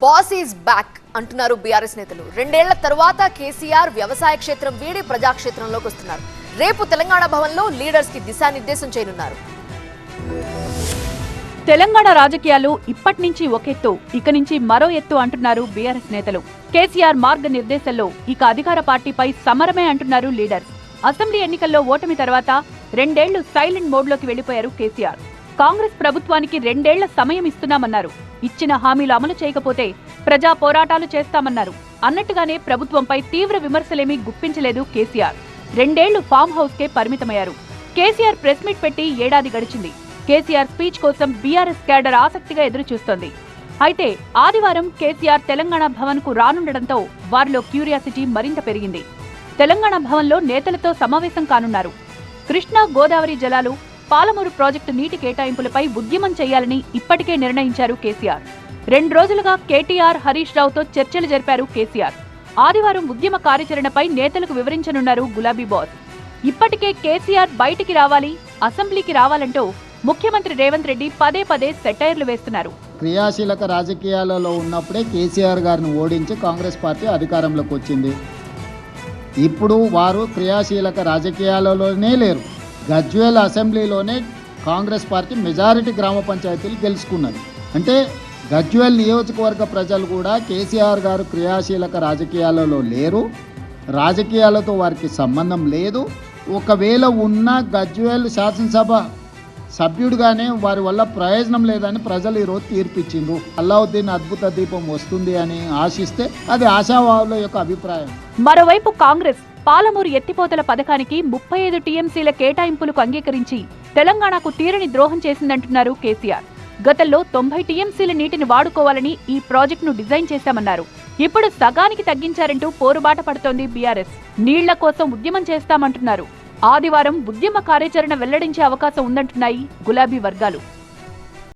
Boss is back అంటున్నారు BRS నేతలు. రెండేళ్ల తర్వాత కేసీఆర్ వ్యవసాయ క్షేత్రం వీడి ప్రజాక్షేత్రంలోకి వస్తున్నారు. రేపు తెలంగాణ భవన్లో లీడర్స్ కి దిశానిర్దేశం చేయనున్నారు. తెలంగాణ రాజకీయాలు ఇప్పటి నుంచి ఒక ఎత్తు, ఇక నుంచి మరో ఎత్తు అంటున్నారు బీఆర్ఎస్ నేతలు. కేసీఆర్ మార్గనిర్దేశంలో ఇక అధికార పార్టీపై సమరమే అంటున్నారు లీడర్స్. అసెంబ్లీ ఎన్నికల్లో ఓటమి తర్వాత రెండేళ్లు సైలెంట్ మోడ్లోకి వెళ్లిపోయారు కేసీఆర్. కాంగ్రెస్ ప్రభుత్వానికి రెండేళ్ల సమయం ఇస్తున్నామన్నారు. ఇచ్చిన హామీలు అమలు చేయకపోతే ప్రజా పోరాటాలు చేస్తామన్నారు. అన్నట్టుగానే ప్రభుత్వంపై తీవ్ర విమర్శలేమీ గుప్పించలేదు కేసీఆర్. రెండేళ్లు ఫామ్ హౌస్ కే పరిమితమయ్యారు. కేసీఆర్ ప్రెస్ మీట్ పెట్టి ఏడాది గడిచింది. కేసీఆర్ స్పీచ్ కోసం బీఆర్ఎస్ క్యాడర్ ఆసక్తిగా ఎదురుచూస్తోంది. అయితే ఆదివారం కేసీఆర్ తెలంగాణ భవన్ కు రానుండడంతో వారిలో క్యూరియాసిటీ మరింత పెరిగింది. తెలంగాణ భవన్లో నేతలతో సమావేశం కానున్నారు. కృష్ణా గోదావరి జలాలు, పాలమూరు ప్రాజెక్టు నీటి కేటాయింపులపై ఉద్యమం చేయాలని ఇప్పటికే నిర్ణయించారు కేసీఆర్. 2 రోజులుగా కేటీఆర్, హరీష్ రావుతో చర్చలు జరిపారు కేసీఆర్. ఆదివారం ఉద్యమ కార్యాచరణపై నేతలకు వివరించనున్నారు గులాబీ బాస్. ఇప్పటికే కేసీఆర్ బయటికి రావాలి, అసెంబ్లీకి రావాలంటూ ముఖ్యమంత్రి రేవంత్ రెడ్డి పదే పదే సెటైర్లు వేస్తున్నారు. క్రియాశీలక రాజకీయాలలో ఉన్నప్పుడే కేసీఆర్ గారిని ఓడించి కాంగ్రెస్ పార్టీ అధికారంలోకి వచ్చింది. ఇప్పుడు వారు క్రియాశీలక రాజకీయాలలోనే లేరు. గజ్వేల్ అసెంబ్లీలోనే కాంగ్రెస్ పార్టీ మెజారిటీ గ్రామ పంచాయతీలు గెలుచుకున్నది. అంటే గజ్వేల్ నియోజకవర్గ ప్రజలు కూడా కేసీఆర్ గారు క్రియాశీలక రాజకీయాలలో లేరు, రాజకీయాలతో వారికి సంబంధం లేదు. ఒకవేళ ఉన్న గజ్వేల్ శాసనసభ సభ్యుడిగానే వారి వల్ల ప్రయోజనం లేదని ప్రజలు ఈరోజు తీర్పిచ్చిండ్రు. అల్లావుద్దీన్ అద్భుత దీపం వస్తుంది అని ఆశిస్తే అది ఆశావాహుల యొక్క అభిప్రాయం. మరోవైపు కాంగ్రెస్ పాలమూరు ఎత్తిపోతల పథకానికి 35 టీఎంసీల కేటాయింపులకు అంగీకరించి తెలంగాణకు తీరని ద్రోహం చేసిందంటున్నారు కేసీఆర్. గతంలో 90 టీఎంసీల నీటిని వాడుకోవాలని ఈ ప్రాజెక్టును డిజైన్ చేశామన్నారు. ఇప్పుడు సగానికి తగ్గించారంటూ పోరుబాట పడుతోంది బీఆర్ఎస్. నీళ్ల కోసం ఉద్యమం చేస్తామంటున్నారు. ఆదివారం ఉద్యమ కార్యాచరణ వెల్లడించే అవకాశం ఉందంటున్నాయి గులాబీ వర్గాలు.